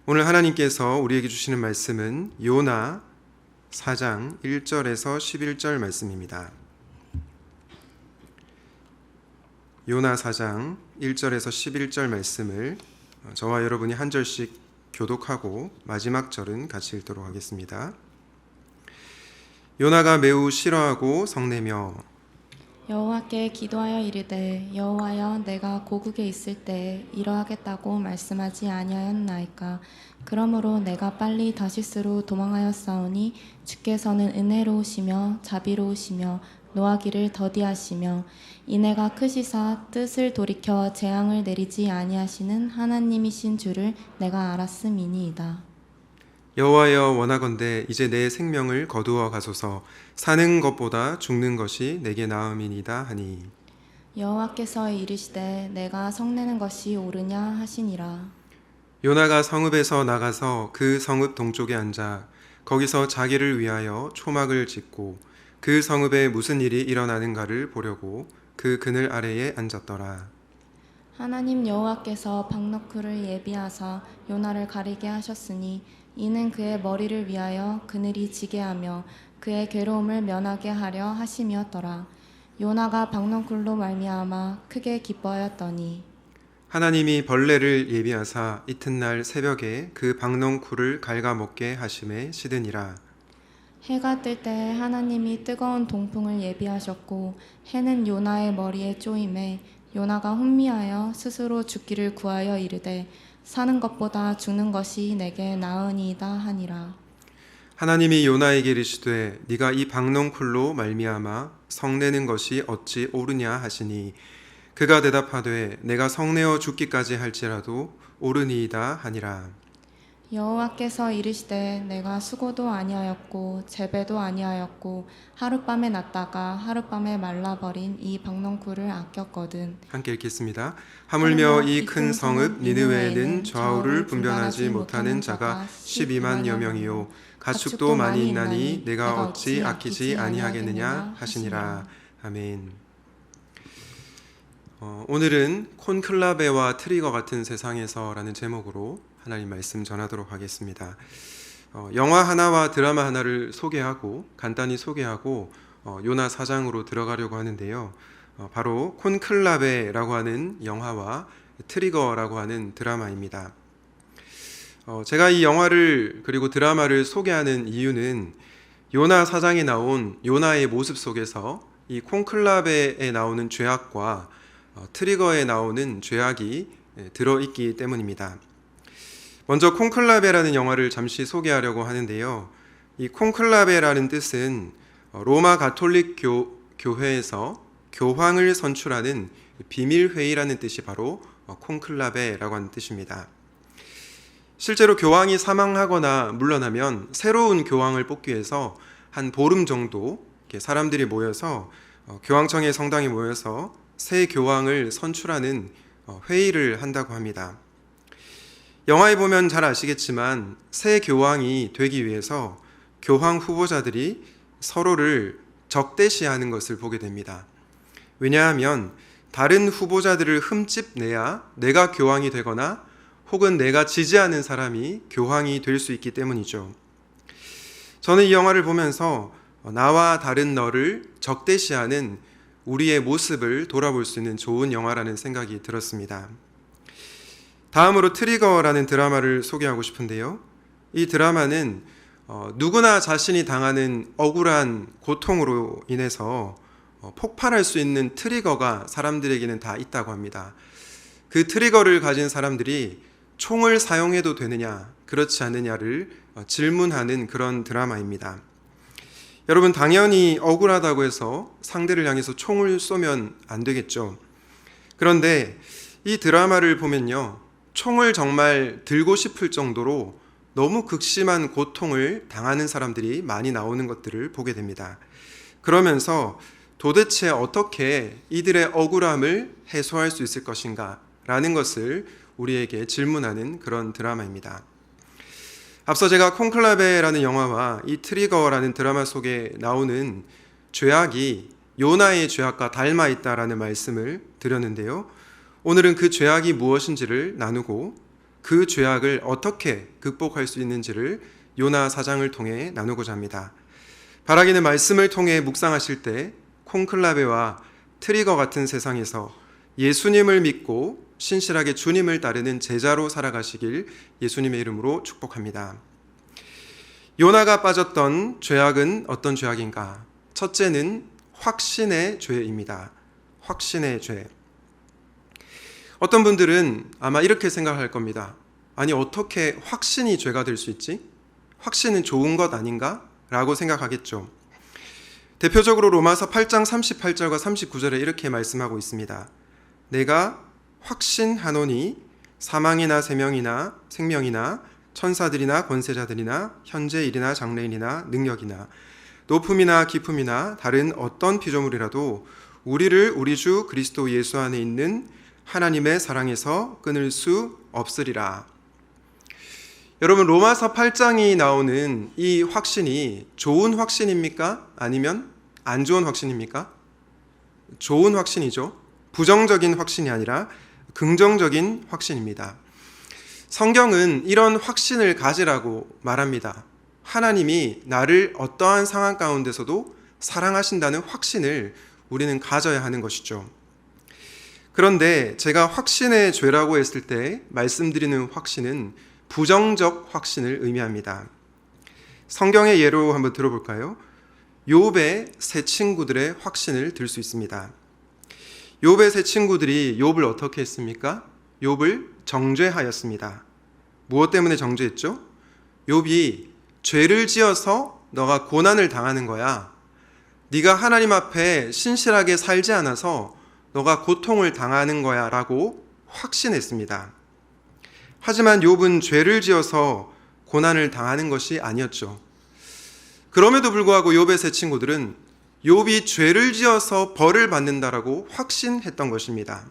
오늘 하나님께서 우리에게 주시는 말씀은 요나 4장 1절에서 11절 말씀입니다. 요나 4장 1절에서 11절 말씀을 저와 여러분이 한 절씩 교독하고 마지막 절은 같이 읽도록 하겠습니다. 요나가 매우 싫어하고 성내며 여호와께 기도하여 이르되 여호와여 내가 고국에 있을 때 이러하겠다고 말씀하지 아니하였나이까. 그러므로 내가 빨리 다시스로 도망하였사오니 주께서는 은혜로우시며 자비로우시며 노하기를 더디하시며 인애가 크시사 뜻을 돌이켜 재앙을 내리지 아니하시는 하나님이신 줄을 내가 알았음이니이다. 여호와여 원하건대 이제 내 생명을 거두어 가소서. 사는 것보다 죽는 것이 내게 나음이니이다 하니 여호와께서 이르시되 내가 성내는 것이 옳으냐 하시니라. 요나가 성읍에서 나가서 그 성읍 동쪽에 앉아 거기서 자기를 위하여 초막을 짓고 그 성읍에 무슨 일이 일어나는가를 보려고 그 그늘 아래에 앉았더라. 하나님 여호와께서 박너쿨을 예비하사 요나를 가리게 하셨으니 이는 그의 머리를 위하여 그늘이 지게 하며 그의 괴로움을 면하게 하려 하심이었더라. 요나가 박너쿨로 말미암아 크게 기뻐하였더니 하나님이 벌레를 예비하사 이튿날 새벽에 그 박농쿨을 갉아먹게 하심에 시드니라. 해가 뜰 때 하나님이 뜨거운 동풍을 예비하셨고 해는 요나의 머리에 쪼임에 요나가 혼미하여 스스로 죽기를 구하여 이르되 사는 것보다 죽는 것이 내게 나으니이다 하니라. 하나님이 요나에게 이르시되 네가 이 박농쿨로 말미암아 성내는 것이 어찌 옳으냐 하시니 그가 대답하되 내가 성내어 죽기까지 할지라도 옳으니이다 하니라. 여호와께서 이르시되 내가 수고도 아니하였고 재배도 아니하였고 하룻밤에 났다가 하룻밤에 말라버린 이 박농쿨을 아꼈거든. 함께 읽겠습니다. 하물며 이 큰 성읍 니느웨에는 좌우를 분별하지 못하는 자가 12만여 명이요 가축도 많이 있나니 내가 어찌 아끼지 아니하겠느냐 하시니라. 아멘. 오늘은 콘클라베와 트리거 같은 세상에서라는 제목으로 하나님 말씀 전하도록 하겠습니다. 영화 하나와 드라마 하나를 소개하고 간단히 소개하고 요나 4장으로 들어가려고 하는데요. 바로 콘클라베라고 하는 영화와 트리거라고 하는 드라마입니다. 제가 이 영화를 그리고 드라마를 소개하는 이유는 요나 4장에 나온 요나의 모습 속에서 이 콘클라베에 나오는 죄악과 트리거에 나오는 죄악이 들어있기 때문입니다. 먼저 콘클라베라는 영화를 잠시 소개하려고 하는데요. 이 콘클라베라는 뜻은 로마 가톨릭 교회에서 교황을 선출하는 비밀회의라는 뜻이 바로 콘클라베라고 하는 뜻입니다. 실제로 교황이 사망하거나 물러나면 새로운 교황을 뽑기 위해서 한 보름 정도 사람들이 모여서 교황청의 성당에 모여서 새 교황을 선출하는 회의를 한다고 합니다. 영화에 보면 잘 아시겠지만 새 교황이 되기 위해서 교황 후보자들이 서로를 적대시하는 것을 보게 됩니다. 왜냐하면 다른 후보자들을 흠집내야 내가 교황이 되거나 혹은 내가 지지하는 사람이 교황이 될 수 있기 때문이죠. 저는 이 영화를 보면서 나와 다른 너를 적대시하는 우리의 모습을 돌아볼 수 있는 좋은 영화라는 생각이 들었습니다. 다음으로 트리거라는 드라마를 소개하고 싶은데요. 이 드라마는 누구나 자신이 당하는 억울한 고통으로 인해서 폭발할 수 있는 트리거가 사람들에게는 다 있다고 합니다. 그 트리거를 가진 사람들이 총을 사용해도 되느냐, 그렇지 않느냐를 질문하는 그런 드라마입니다. 여러분, 당연히 억울하다고 해서 상대를 향해서 총을 쏘면 안 되겠죠. 그런데 이 드라마를 보면요, 총을 정말 들고 싶을 정도로 너무 극심한 고통을 당하는 사람들이 많이 나오는 것들을 보게 됩니다. 그러면서 도대체 어떻게 이들의 억울함을 해소할 수 있을 것인가 라는 것을 우리에게 질문하는 그런 드라마입니다. 앞서 제가 콘클라베라는 영화와 이 트리거라는 드라마 속에 나오는 죄악이 요나의 죄악과 닮아 있다라는 말씀을 드렸는데요. 오늘은 그 죄악이 무엇인지를 나누고 그 죄악을 어떻게 극복할 수 있는지를 요나 4장을 통해 나누고자 합니다. 바라기는 말씀을 통해 묵상하실 때 콘클라베와 트리거 같은 세상에서 예수님을 믿고 신실하게 주님을 따르는 제자로 살아가시길 예수님의 이름으로 축복합니다. 요나가 빠졌던 죄악은 어떤 죄악인가? 첫째는 확신의 죄입니다. 확신의 죄. 어떤 분들은 아마 이렇게 생각할 겁니다. 아니, 어떻게 확신이 죄가 될 수 있지? 확신은 좋은 것 아닌가? 라고 생각하겠죠. 대표적으로 로마서 8장 38절과 39절에 이렇게 말씀하고 있습니다. 내가 확신하노니 사망이나 생명이나 천사들이나 권세자들이나 현재일이나 장래일이나 능력이나 높음이나 깊음이나 다른 어떤 피조물이라도 우리를 우리 주 그리스도 예수 안에 있는 하나님의 사랑에서 끊을 수 없으리라. 여러분, 로마서 8장이 나오는 이 확신이 좋은 확신입니까? 아니면 안 좋은 확신입니까? 좋은 확신이죠. 부정적인 확신이 아니라 긍정적인 확신입니다. 성경은 이런 확신을 가지라고 말합니다. 하나님이 나를 어떠한 상황 가운데서도 사랑하신다는 확신을 우리는 가져야 하는 것이죠. 그런데 제가 확신의 죄라고 했을 때 말씀드리는 확신은 부정적 확신을 의미합니다. 성경의 예로 한번 들어볼까요? 욥의 세 친구들의 확신을 들 수 있습니다. 욥의 세 친구들이 욥을 어떻게 했습니까? 욥을 정죄하였습니다. 무엇 때문에 정죄했죠? 욥이 죄를 지어서 너가 고난을 당하는 거야. 네가 하나님 앞에 신실하게 살지 않아서 너가 고통을 당하는 거야 라고 확신했습니다. 하지만 욥은 죄를 지어서 고난을 당하는 것이 아니었죠. 그럼에도 불구하고 욥의 세 친구들은 욥이 죄를 지어서 벌을 받는다라고 확신했던 것입니다.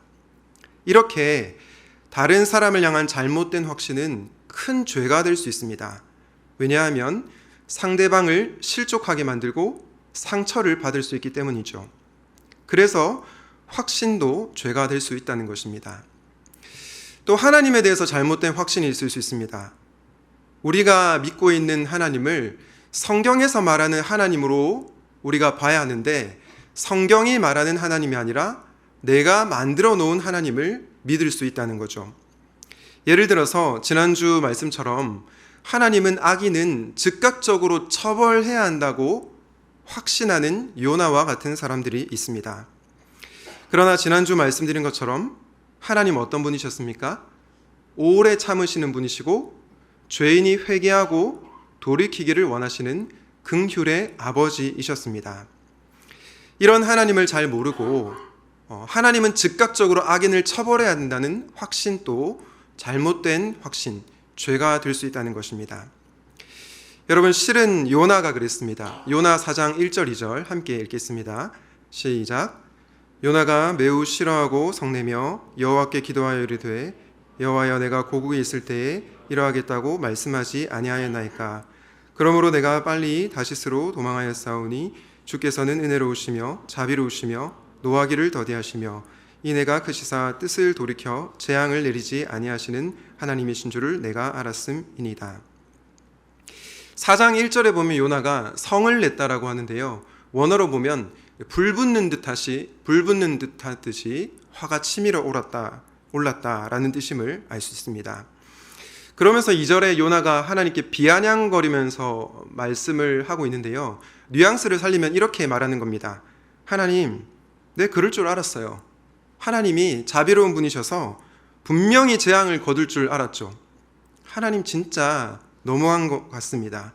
이렇게 다른 사람을 향한 잘못된 확신은 큰 죄가 될 수 있습니다. 왜냐하면 상대방을 실족하게 만들고 상처를 받을 수 있기 때문이죠. 그래서 확신도 죄가 될 수 있다는 것입니다. 또 하나님에 대해서 잘못된 확신이 있을 수 있습니다. 우리가 믿고 있는 하나님을 성경에서 말하는 하나님으로 우리가 봐야 하는데 성경이 말하는 하나님이 아니라 내가 만들어 놓은 하나님을 믿을 수 있다는 거죠. 예를 들어서 지난주 말씀처럼 하나님은 악인은 즉각적으로 처벌해야 한다고 확신하는 요나와 같은 사람들이 있습니다. 그러나 지난주 말씀드린 것처럼 하나님 어떤 분이셨습니까? 오래 참으시는 분이시고 죄인이 회개하고 돌이키기를 원하시는 긍휼의 아버지이셨습니다. 이런 하나님을 잘 모르고 하나님은 즉각적으로 악인을 처벌해야 한다는 확신도 잘못된 확신, 죄가 될 수 있다는 것입니다. 여러분, 실은 요나가 그랬습니다. 요나 4장 1절 2절 함께 읽겠습니다. 시작. 요나가 매우 싫어하고 성내며 여호와께 기도하여 이르되 여호와여, 내가 고국에 있을 때에 이러하겠다고 말씀하지 아니하였나이까. 그러므로 내가 빨리 다시스로 도망하였사오니 주께서는 은혜로우시며 자비로우시며 노하기를 더디하시며 이 내가 크시사 뜻을 돌이켜 재앙을 내리지 아니하시는 하나님이신 줄을 내가 알았음이니이다. 4장 1절에 보면 요나가 성을 냈다라고 하는데요. 원어로 보면 불붙는 듯하듯이 화가 치밀어 올랐다라는 뜻임을 알 수 있습니다. 그러면서 2절에 요나가 하나님께 비아냥거리면서 말씀을 하고 있는데요. 뉘앙스를 살리면 이렇게 말하는 겁니다. 하나님, 내 그럴 줄 알았어요. 하나님이 자비로운 분이셔서 분명히 재앙을 거둘 줄 알았죠. 하나님 진짜 너무한 것 같습니다.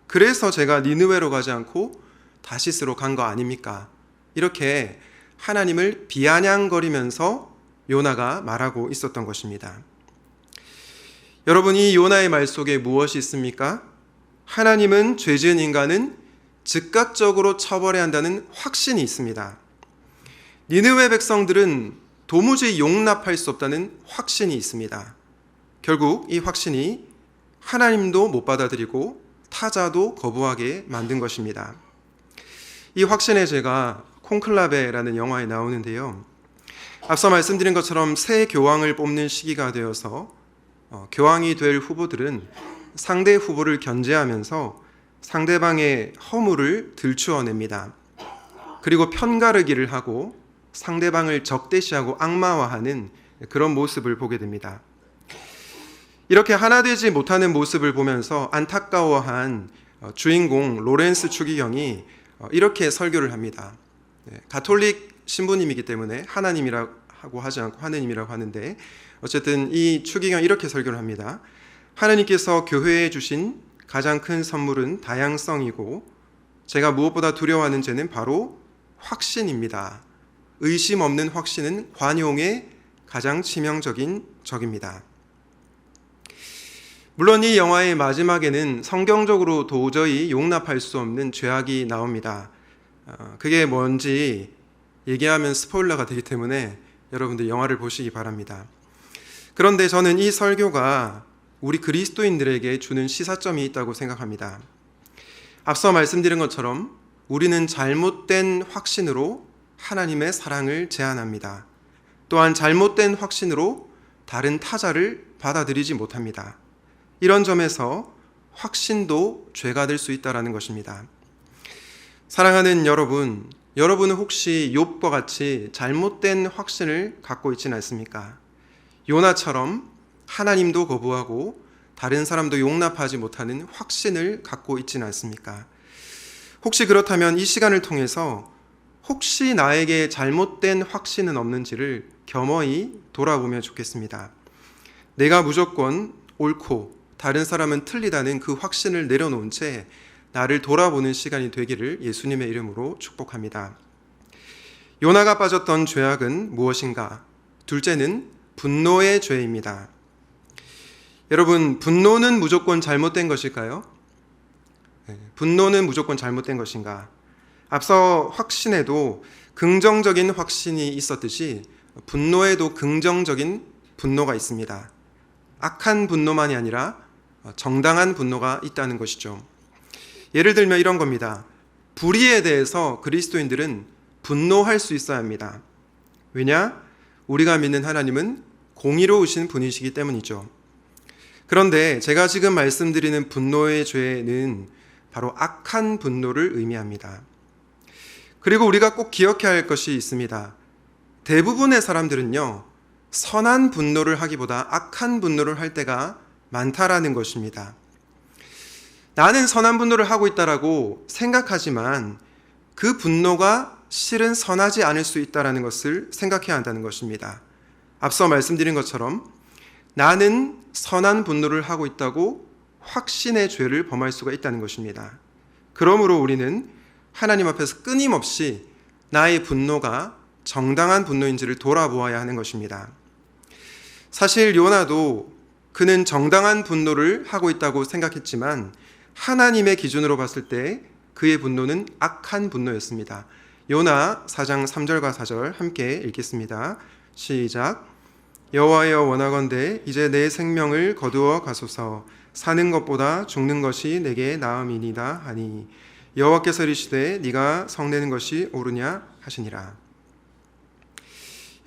그래서 제가 니느웨로 가지 않고 다시스로 간 거 아닙니까? 이렇게 하나님을 비아냥거리면서 요나가 말하고 있었던 것입니다. 여러분, 이 요나의 말 속에 무엇이 있습니까? 하나님은 죄 지은 인간은 즉각적으로 처벌해야 한다는 확신이 있습니다. 니느웨 백성들은 도무지 용납할 수 없다는 확신이 있습니다. 결국 이 확신이 하나님도 못 받아들이고 타자도 거부하게 만든 것입니다. 이 확신의 죄가 콘클라베라는 영화에 나오는데요. 앞서 말씀드린 것처럼 새 교황을 뽑는 시기가 되어서 교황이 될 후보들은 상대 후보를 견제하면서 상대방의 허물을 들추어냅니다. 그리고 편가르기를 하고 상대방을 적대시하고 악마화하는 그런 모습을 보게 됩니다. 이렇게 하나 되지 못하는 모습을 보면서 안타까워한 주인공 로렌스 추기경이 이렇게 설교를 합니다. 가톨릭 신부님이기 때문에 하나님이라고 하지 않고 하느님이라고 하는데, 어쨌든 이 추기경이 이렇게 설교를 합니다. 하나님께서 교회에 주신 가장 큰 선물은 다양성이고, 제가 무엇보다 두려워하는 죄는 바로 확신입니다. 의심 없는 확신은 관용의 가장 치명적인 적입니다. 물론 이 영화의 마지막에는 성경적으로 도저히 용납할 수 없는 죄악이 나옵니다. 그게 뭔지 얘기하면 스포일러가 되기 때문에 여러분들 영화를 보시기 바랍니다. 그런데 저는 이 설교가 우리 그리스도인들에게 주는 시사점이 있다고 생각합니다. 앞서 말씀드린 것처럼 우리는 잘못된 확신으로 하나님의 사랑을 제한합니다. 또한 잘못된 확신으로 다른 타자를 받아들이지 못합니다. 이런 점에서 확신도 죄가 될 수 있다는 것입니다. 사랑하는 여러분, 여러분은 혹시 욥과 같이 잘못된 확신을 갖고 있지는 않습니까? 요나처럼 하나님도 거부하고 다른 사람도 용납하지 못하는 확신을 갖고 있지는 않습니까? 혹시 그렇다면 이 시간을 통해서 혹시 나에게 잘못된 확신은 없는지를 겸허히 돌아보면 좋겠습니다. 내가 무조건 옳고 다른 사람은 틀리다는 그 확신을 내려놓은 채 나를 돌아보는 시간이 되기를 예수님의 이름으로 축복합니다. 요나가 빠졌던 죄악은 무엇인가? 둘째는 분노의 죄입니다. 여러분, 분노는 무조건 잘못된 것일까요? 분노는 무조건 잘못된 것인가? 앞서 확신에도 긍정적인 확신이 있었듯이 분노에도 긍정적인 분노가 있습니다. 악한 분노만이 아니라 정당한 분노가 있다는 것이죠. 예를 들면 이런 겁니다. 불의에 대해서 그리스도인들은 분노할 수 있어야 합니다. 왜냐? 우리가 믿는 하나님은 공의로우신 분이시기 때문이죠. 그런데 제가 지금 말씀드리는 분노의 죄는 바로 악한 분노를 의미합니다. 그리고 우리가 꼭 기억해야 할 것이 있습니다. 대부분의 사람들은요, 선한 분노를 하기보다 악한 분노를 할 때가 많다라는 것입니다. 나는 선한 분노를 하고 있다라고 생각하지만 그 분노가 실은 선하지 않을 수 있다라는 것을 생각해야 한다는 것입니다. 앞서 말씀드린 것처럼 나는 선한 분노를 하고 있다고 확신의 죄를 범할 수가 있다는 것입니다. 그러므로 우리는 하나님 앞에서 끊임없이 나의 분노가 정당한 분노인지를 돌아보아야 하는 것입니다. 사실 요나도 그는 정당한 분노를 하고 있다고 생각했지만 하나님의 기준으로 봤을 때 그의 분노는 악한 분노였습니다. 요나 4장 3절과 4절 함께 읽겠습니다. 시작. 여호와여 원하건대 이제 내 생명을 거두어 가소서. 사는 것보다 죽는 것이 내게 나음이니이다 하니 여호와께서 이르시되 네가 성내는 것이 옳으냐 하시니라.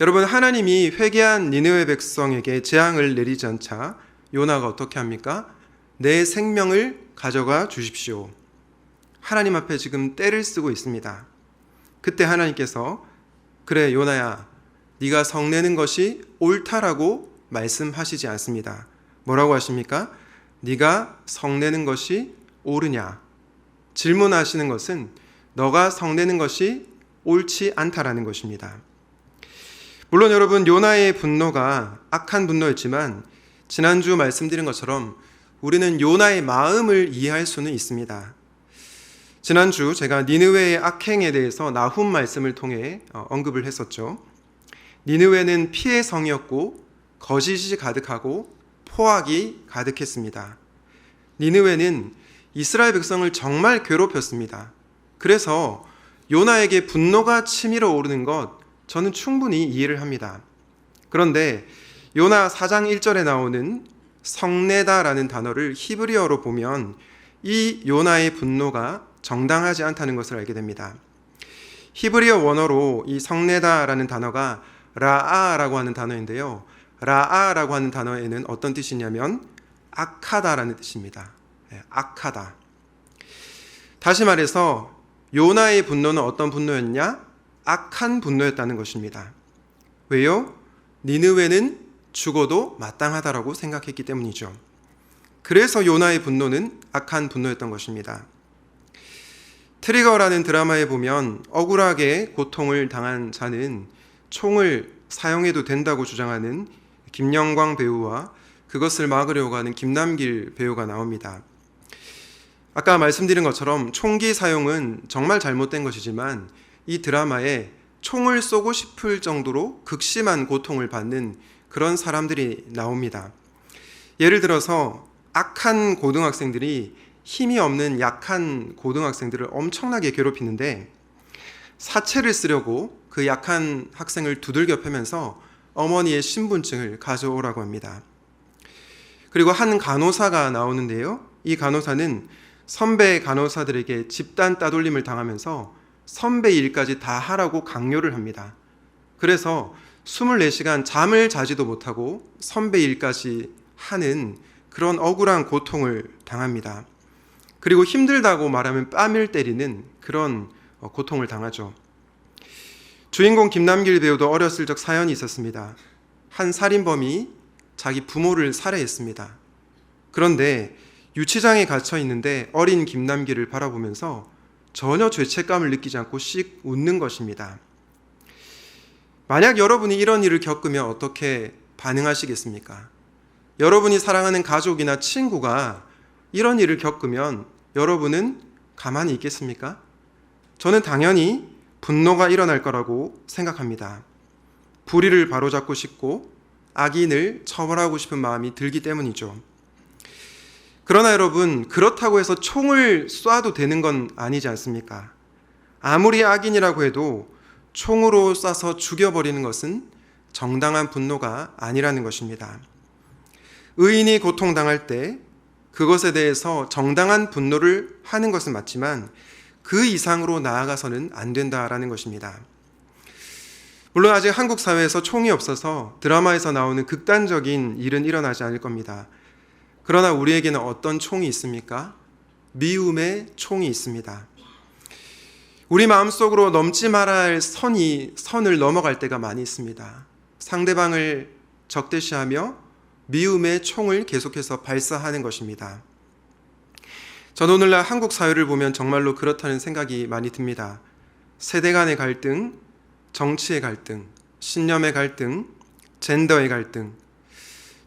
여러분, 하나님이 회개한 니느웨 백성에게 재앙을 내리지 않자 요나가 어떻게 합니까? 내 생명을 가져가 주십시오. 하나님 앞에 지금 떼를 쓰고 있습니다. 그때 하나님께서 그래 요나야, 네가 성내는 것이 옳다라고 말씀하시지 않습니다. 뭐라고 하십니까? 네가 성내는 것이 옳으냐? 질문하시는 것은 너가 성내는 것이 옳지 않다라는 것입니다. 물론 여러분, 요나의 분노가 악한 분노였지만 지난주 말씀드린 것처럼 우리는 요나의 마음을 이해할 수는 있습니다. 지난주 제가 니느웨의 악행에 대해서 나훔 말씀을 통해 언급을 했었죠. 니느웨는 피의 성이었고 거짓이 가득하고 포악이 가득했습니다. 니느웨는 이스라엘 백성을 정말 괴롭혔습니다. 그래서 요나에게 분노가 치밀어 오르는 것 저는 충분히 이해를 합니다. 그런데 요나 4장 1절에 나오는 성내다라는 단어를 히브리어로 보면 이 요나의 분노가 정당하지 않다는 것을 알게 됩니다. 히브리어 원어로 이 성내다라는 단어가 라아라고 하는 단어인데요. 라아라고 하는 단어에는 어떤 뜻이냐면 악하다라는 뜻입니다. 악하다. 다시 말해서 요나의 분노는 어떤 분노였냐? 악한 분노였다는 것입니다. 왜요? 니느웨는 죽어도 마땅하다라고 생각했기 때문이죠. 그래서 요나의 분노는 악한 분노였던 것입니다. 트리거라는 드라마에 보면 억울하게 고통을 당한 자는 총을 사용해도 된다고 주장하는 김영광 배우와 그것을 막으려고 하는 김남길 배우가 나옵니다. 아까 말씀드린 것처럼 총기 사용은 정말 잘못된 것이지만 이 드라마에 총을 쏘고 싶을 정도로 극심한 고통을 받는 그런 사람들이 나옵니다. 예를 들어서 악한 고등학생들이 힘이 없는 약한 고등학생들을 엄청나게 괴롭히는데 사채를 쓰려고 그 약한 학생을 두들겨 패면서 어머니의 신분증을 가져오라고 합니다. 그리고 한 간호사가 나오는데요. 이 간호사는 선배 간호사들에게 집단 따돌림을 당하면서 선배 일까지 다 하라고 강요를 합니다. 그래서 24시간 잠을 자지도 못하고 선배 일까지 하는 그런 억울한 고통을 당합니다. 그리고 힘들다고 말하면 뺨을 때리는 그런 고통을 당하죠. 주인공 김남길 배우도 어렸을 적 사연이 있었습니다. 한 살인범이 자기 부모를 살해했습니다. 그런데 유치장에 갇혀 있는데 어린 김남길을 바라보면서 전혀 죄책감을 느끼지 않고 씩 웃는 것입니다. 만약 여러분이 이런 일을 겪으면 어떻게 반응하시겠습니까? 여러분이 사랑하는 가족이나 친구가 이런 일을 겪으면 여러분은 가만히 있겠습니까? 저는 당연히 분노가 일어날 거라고 생각합니다. 불의를 바로잡고 싶고 악인을 처벌하고 싶은 마음이 들기 때문이죠. 그러나 여러분, 그렇다고 해서 총을 쏴도 되는 건 아니지 않습니까? 아무리 악인이라고 해도 총으로 쏴서 죽여버리는 것은 정당한 분노가 아니라는 것입니다. 의인이 고통당할 때 그것에 대해서 정당한 분노를 하는 것은 맞지만 그 이상으로 나아가서는 안 된다라는 것입니다. 물론 아직 한국 사회에서 총이 없어서 드라마에서 나오는 극단적인 일은 일어나지 않을 겁니다. 그러나 우리에게는 어떤 총이 있습니까? 미움의 총이 있습니다. 우리 마음속으로 넘지 말아야 할 선을 넘어갈 때가 많이 있습니다. 상대방을 적대시하며 미움의 총을 계속해서 발사하는 것입니다. 저는 오늘날 한국 사회를 보면 정말로 그렇다는 생각이 많이 듭니다. 세대 간의 갈등, 정치의 갈등, 신념의 갈등, 젠더의 갈등,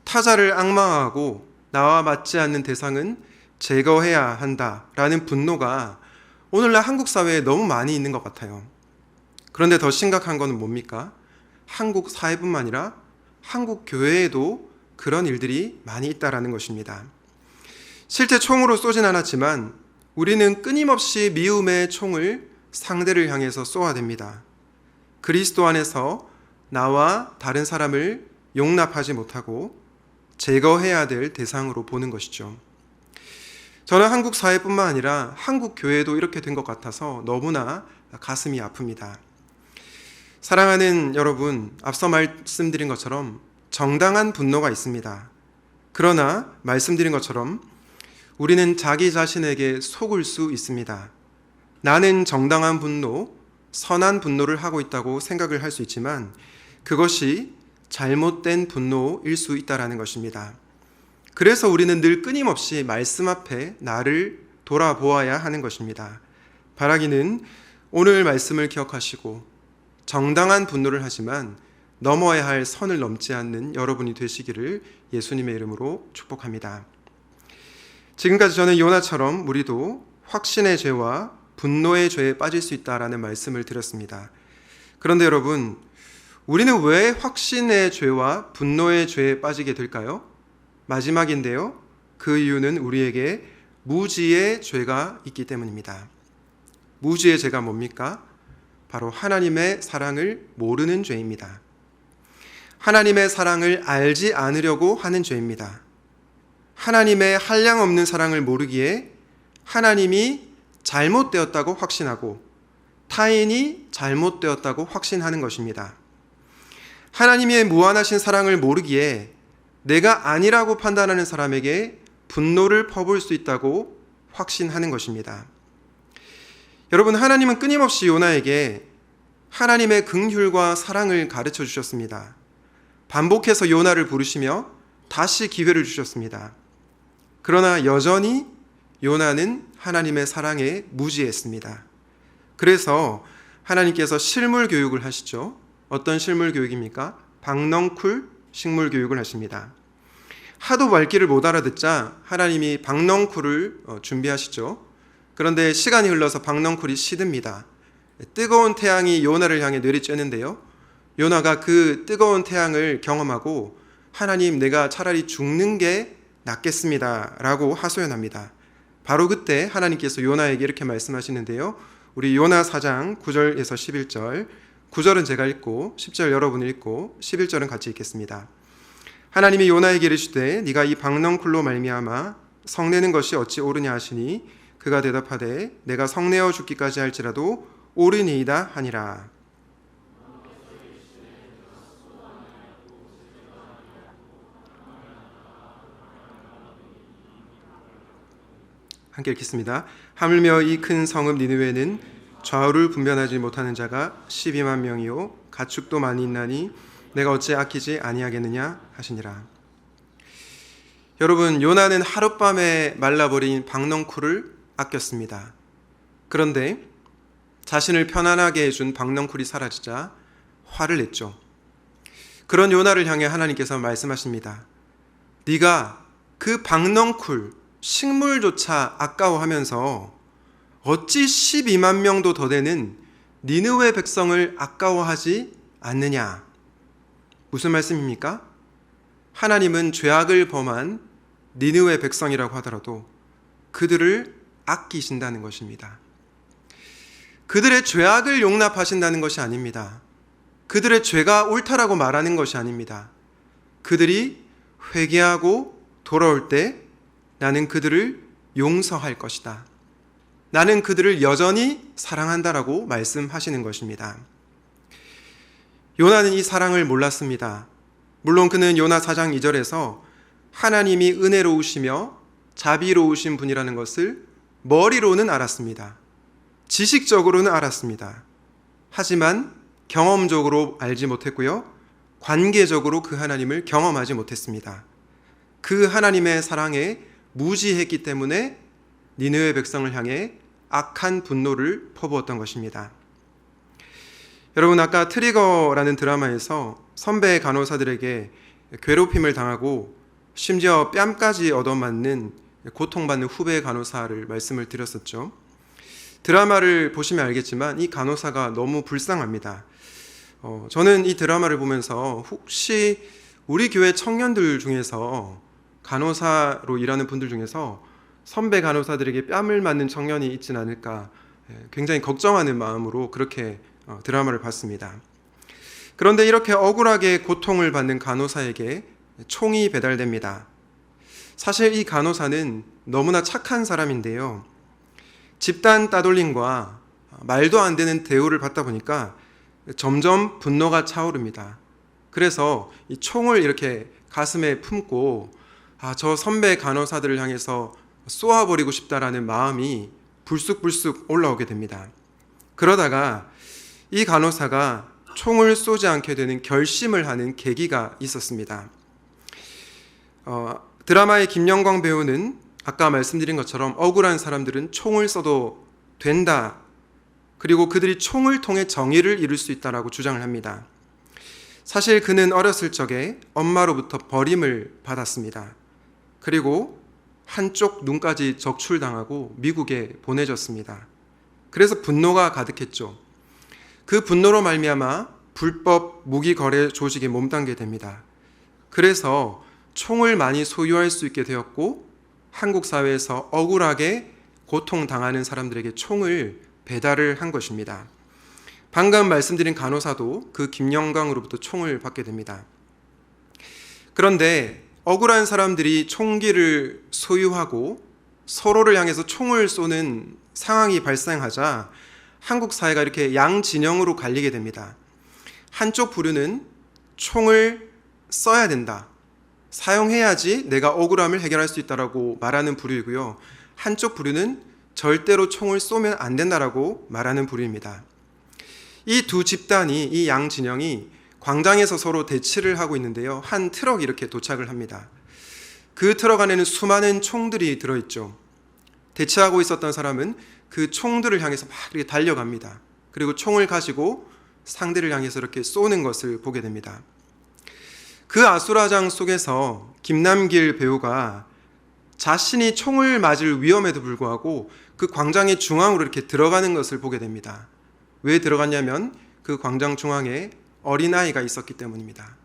타자를 악마화하고 나와 맞지 않는 대상은 제거해야 한다라는 분노가 오늘날 한국 사회에 너무 많이 있는 것 같아요. 그런데 더 심각한 것은 뭡니까? 한국 사회뿐만 아니라 한국 교회에도 그런 일들이 많이 있다라는 것입니다. 실제 총으로 쏘진 않았지만 우리는 끊임없이 미움의 총을 상대를 향해서 쏘아댑니다. 그리스도 안에서 나와 다른 사람을 용납하지 못하고 제거해야 될 대상으로 보는 것이죠. 저는 한국 사회뿐만 아니라 한국 교회도 이렇게 된 것 같아서 너무나 가슴이 아픕니다. 사랑하는 여러분, 앞서 말씀드린 것처럼 정당한 분노가 있습니다. 그러나 말씀드린 것처럼 우리는 자기 자신에게 속을 수 있습니다. 나는 정당한 분노, 선한 분노를 하고 있다고 생각을 할 수 있지만 그것이 잘못된 분노일 수 있다는 것입니다. 그래서 우리는 늘 끊임없이 말씀 앞에 나를 돌아보아야 하는 것입니다. 바라기는 오늘 말씀을 기억하시고 정당한 분노를 하지만 넘어야 할 선을 넘지 않는 여러분이 되시기를 예수님의 이름으로 축복합니다. 지금까지 저는 요나처럼 우리도 확신의 죄와 분노의 죄에 빠질 수 있다라는 말씀을 드렸습니다. 그런데 여러분, 우리는 왜 확신의 죄와 분노의 죄에 빠지게 될까요? 마지막인데요. 그 이유는 우리에게 무지의 죄가 있기 때문입니다. 무지의 죄가 뭡니까? 바로 하나님의 사랑을 모르는 죄입니다. 하나님의 사랑을 알지 않으려고 하는 죄입니다. 하나님의 한량없는 사랑을 모르기에 하나님이 잘못되었다고 확신하고 타인이 잘못되었다고 확신하는 것입니다. 하나님의 무한하신 사랑을 모르기에 내가 아니라고 판단하는 사람에게 분노를 퍼부을 수 있다고 확신하는 것입니다. 여러분, 하나님은 끊임없이 요나에게 하나님의 긍휼과 사랑을 가르쳐 주셨습니다. 반복해서 요나를 부르시며 다시 기회를 주셨습니다. 그러나 여전히 요나는 하나님의 사랑에 무지했습니다. 그래서 하나님께서 실물 교육을 하시죠. 어떤 실물 교육입니까? 박넝쿨 식물 교육을 하십니다. 하도 말귀를 못 알아듣자 하나님이 박넝쿨을 준비하시죠. 그런데 시간이 흘러서 박넝쿨이 시듭니다. 뜨거운 태양이 요나를 향해 내리쬐는데요. 요나가 그 뜨거운 태양을 경험하고 하나님, 내가 차라리 죽는 게 낫겠습니다 라고 하소연합니다. 바로 그때 하나님께서 요나에게 이렇게 말씀하시는데요. 우리 요나 4장 9절에서 11절, 9절은 제가 읽고 10절 여러분이 읽고 11절은 같이 읽겠습니다. 하나님이 요나에게 이르시되 네가 이 박넝쿨로 말미암아 성내는 것이 어찌 옳으냐 하시니 그가 대답하되 내가 성내어 죽기까지 할지라도 옳으니이다 하니라. 함께 읽겠습니다. 하물며 이 큰 성읍 니느웨는 좌우를 분별하지 못하는 자가 12만 명이요 가축도 많이 있나니 내가 어찌 아끼지 아니하겠느냐 하시니라. 여러분, 요나는 하룻밤에 말라버린 박넝쿨을 아꼈습니다. 그런데 자신을 편안하게 해준 박넝쿨이 사라지자 화를 냈죠. 그런 요나를 향해 하나님께서 말씀하십니다. 네가 그 박넝쿨 식물조차 아까워하면서 어찌 12만 명도 더 되는 니느웨 백성을 아까워하지 않느냐. 무슨 말씀입니까? 하나님은 죄악을 범한 니느웨 백성이라고 하더라도 그들을 아끼신다는 것입니다. 그들의 죄악을 용납하신다는 것이 아닙니다. 그들의 죄가 옳다라고 말하는 것이 아닙니다. 그들이 회개하고 돌아올 때 나는 그들을 용서할 것이다. 나는 그들을 여전히 사랑한다라고 말씀하시는 것입니다. 요나는 이 사랑을 몰랐습니다. 물론 그는 요나 4장 2절에서 하나님이 은혜로우시며 자비로우신 분이라는 것을 머리로는 알았습니다. 지식적으로는 알았습니다. 하지만 경험적으로 알지 못했고요. 관계적으로 그 하나님을 경험하지 못했습니다. 그 하나님의 사랑에 무지했기 때문에 니느웨 백성을 향해 악한 분노를 퍼부었던 것입니다. 여러분, 아까 트리거라는 드라마에서 선배 간호사들에게 괴롭힘을 당하고 심지어 뺨까지 얻어맞는 고통받는 후배 간호사를 말씀을 드렸었죠. 드라마를 보시면 알겠지만 이 간호사가 너무 불쌍합니다. 저는 이 드라마를 보면서 혹시 우리 교회 청년들 중에서 간호사로 일하는 분들 중에서 선배 간호사들에게 뺨을 맞는 청년이 있진 않을까 굉장히 걱정하는 마음으로 그렇게 드라마를 봤습니다. 그런데 이렇게 억울하게 고통을 받는 간호사에게 총이 배달됩니다. 사실 이 간호사는 너무나 착한 사람인데요. 집단 따돌림과 말도 안 되는 대우를 받다 보니까 점점 분노가 차오릅니다. 그래서 이 총을 이렇게 가슴에 품고 저 선배 간호사들을 향해서 쏘아버리고 싶다라는 마음이 불쑥불쑥 올라오게 됩니다. 그러다가 이 간호사가 총을 쏘지 않게 되는 결심을 하는 계기가 있었습니다. 드라마의 김영광 배우는 아까 말씀드린 것처럼 억울한 사람들은 총을 쏘도 된다. 그리고 그들이 총을 통해 정의를 이룰 수 있다라고 주장을 합니다. 사실 그는 어렸을 적에 엄마로부터 버림을 받았습니다. 그리고 한쪽 눈까지 적출당하고 미국에 보내졌습니다. 그래서 분노가 가득했죠. 그 분노로 말미암아 불법 무기 거래 조직에 몸담게 됩니다. 그래서 총을 많이 소유할 수 있게 되었고 한국 사회에서 억울하게 고통당하는 사람들에게 총을 배달을 한 것입니다. 방금 말씀드린 간호사도 그 김영광으로부터 총을 받게 됩니다. 그런데 억울한 사람들이 총기를 소유하고 서로를 향해서 총을 쏘는 상황이 발생하자 한국 사회가 이렇게 양진영으로 갈리게 됩니다. 한쪽 부류는 총을 써야 된다. 사용해야지 내가 억울함을 해결할 수 있다라고 말하는 부류이고요. 한쪽 부류는 절대로 총을 쏘면 안 된다라고 말하는 부류입니다. 이 두 집단이, 이 양 진영이 광장에서 서로 대치를 하고 있는데요. 한 트럭이 이렇게 도착을 합니다. 그 트럭 안에는 수많은 총들이 들어있죠. 대치하고 있었던 사람은 그 총들을 향해서 막 이렇게 달려갑니다. 그리고 총을 가지고 상대를 향해서 이렇게 쏘는 것을 보게 됩니다. 그 아수라장 속에서 김남길 배우가 자신이 총을 맞을 위험에도 불구하고 그 광장의 중앙으로 이렇게 들어가는 것을 보게 됩니다. 왜 들어갔냐면 그 광장 중앙에 어린아이가 있었기 때문입니다.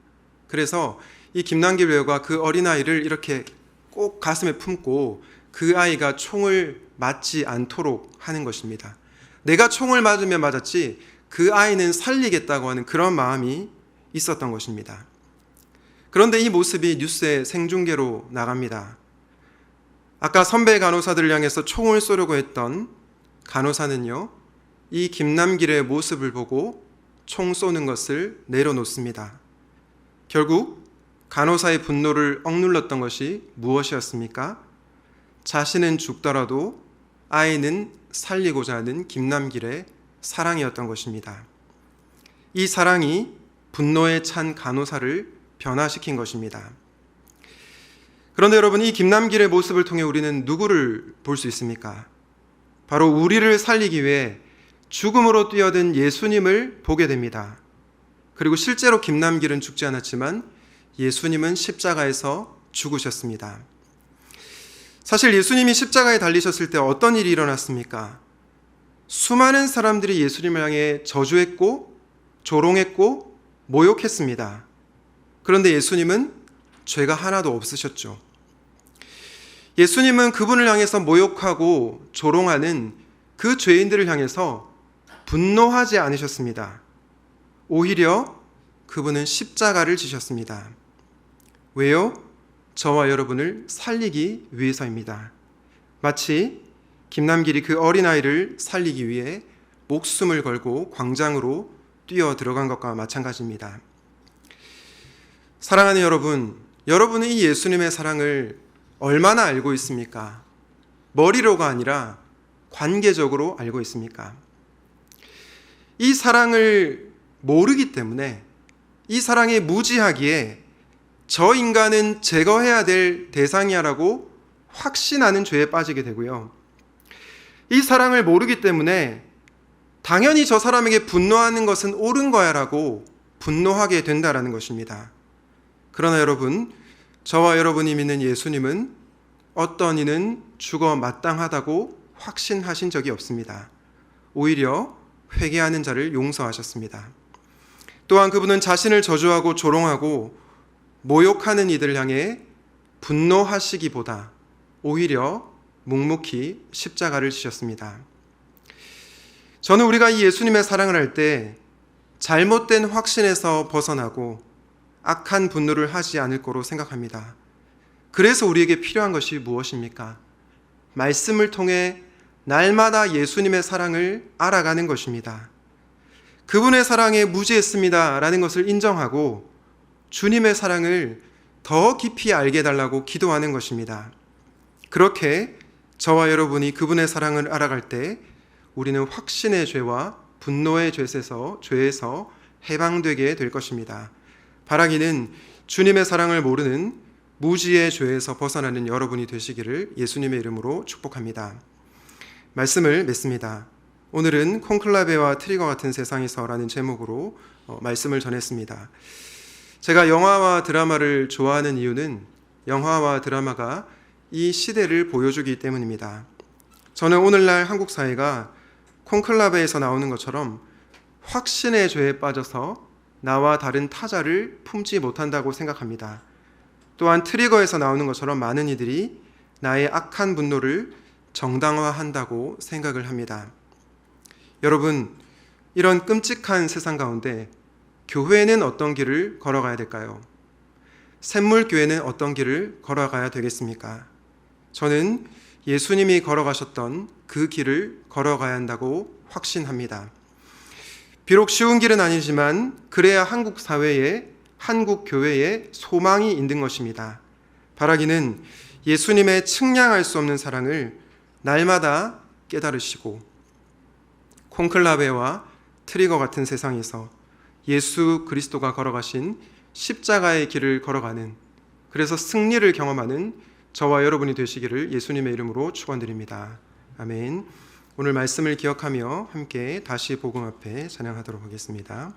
그래서 이 김남길 배우가 그 어린아이를 이렇게 꼭 가슴에 품고 그 아이가 총을 맞지 않도록 하는 것입니다. 내가 총을 맞으면 맞았지 그 아이는 살리겠다고 하는 그런 마음이 있었던 것입니다. 그런데 이 모습이 뉴스에 생중계로 나갑니다. 아까 선배 간호사들을 향해서 총을 쏘려고 했던 간호사는요, 이 김남길의 모습을 보고 총 쏘는 것을 내려놓습니다. 결국 간호사의 분노를 억눌렀던 것이 무엇이었습니까? 자신은 죽더라도 아이는 살리고자 하는 김남길의 사랑이었던 것입니다. 이 사랑이 분노에 찬 간호사를 변화시킨 것입니다. 그런데 여러분, 이 김남길의 모습을 통해 우리는 누구를 볼 수 있습니까? 바로 우리를 살리기 위해 죽음으로 뛰어든 예수님을 보게 됩니다. 그리고 실제로 김남길은 죽지 않았지만 예수님은 십자가에서 죽으셨습니다. 사실 예수님이 십자가에 달리셨을 때 어떤 일이 일어났습니까? 수많은 사람들이 예수님을 향해 저주했고 조롱했고 모욕했습니다. 그런데 예수님은 죄가 하나도 없으셨죠. 예수님은 그분을 향해서 모욕하고 조롱하는 그 죄인들을 향해서 분노하지 않으셨습니다. 오히려 그분은 십자가를 지셨습니다. 왜요? 저와 여러분을 살리기 위해서입니다. 마치 김남길이 그 어린아이를 살리기 위해 목숨을 걸고 광장으로 뛰어 들어간 것과 마찬가지입니다. 사랑하는 여러분, 여러분은 이 예수님의 사랑을 얼마나 알고 있습니까? 머리로가 아니라 관계적으로 알고 있습니까? 이 사랑을 모르기 때문에, 이 사랑에 무지하기에 저 인간은 제거해야 될 대상이야라고 확신하는 죄에 빠지게 되고요. 이 사랑을 모르기 때문에 당연히 저 사람에게 분노하는 것은 옳은 거야라고 분노하게 된다라는 것입니다. 그러나 여러분, 저와 여러분이 믿는 예수님은 어떤 이는 죽어 마땅하다고 확신하신 적이 없습니다. 오히려 회개하는 자를 용서하셨습니다. 또한 그분은 자신을 저주하고 조롱하고 모욕하는 이들을 향해 분노하시기보다 오히려 묵묵히 십자가를 지셨습니다. 저는 우리가 이 예수님의 사랑을 할 때 잘못된 확신에서 벗어나고 악한 분노를 하지 않을 거로 생각합니다. 그래서 우리에게 필요한 것이 무엇입니까? 말씀을 통해 날마다 예수님의 사랑을 알아가는 것입니다. 그분의 사랑에 무지했습니다 라는 것을 인정하고 주님의 사랑을 더 깊이 알게 해달라고 기도하는 것입니다. 그렇게 저와 여러분이 그분의 사랑을 알아갈 때 우리는 확신의 죄와 분노의 죄에서 해방되게 될 것입니다. 바라기는 주님의 사랑을 모르는 무지의 죄에서 벗어나는 여러분이 되시기를 예수님의 이름으로 축복합니다. 말씀을 맺습니다. 오늘은 콘클라베와 트리거 같은 세상에서라는 제목으로 말씀을 전했습니다. 제가 영화와 드라마를 좋아하는 이유는 영화와 드라마가 이 시대를 보여주기 때문입니다. 저는 오늘날 한국 사회가 콘클라베에서 나오는 것처럼 확신의 죄에 빠져서 나와 다른 타자를 품지 못한다고 생각합니다. 또한 트리거에서 나오는 것처럼 많은 이들이 나의 악한 분노를 정당화한다고 생각을 합니다. 여러분, 이런 끔찍한 세상 가운데 교회는 어떤 길을 걸어가야 될까요? 샘물교회는 어떤 길을 걸어가야 되겠습니까? 저는 예수님이 걸어가셨던 그 길을 걸어가야 한다고 확신합니다. 비록 쉬운 길은 아니지만 그래야 한국 사회에 한국 교회의 소망이 있는 것입니다. 바라기는 예수님의 측량할 수 없는 사랑을 날마다 깨달으시고 콘클라베와 트리거 같은 세상에서 예수 그리스도가 걸어가신 십자가의 길을 걸어가는, 그래서 승리를 경험하는 저와 여러분이 되시기를 예수님의 이름으로 축원드립니다. 아멘. 오늘 말씀을 기억하며 함께 다시 복음 앞에 찬양하도록 하겠습니다.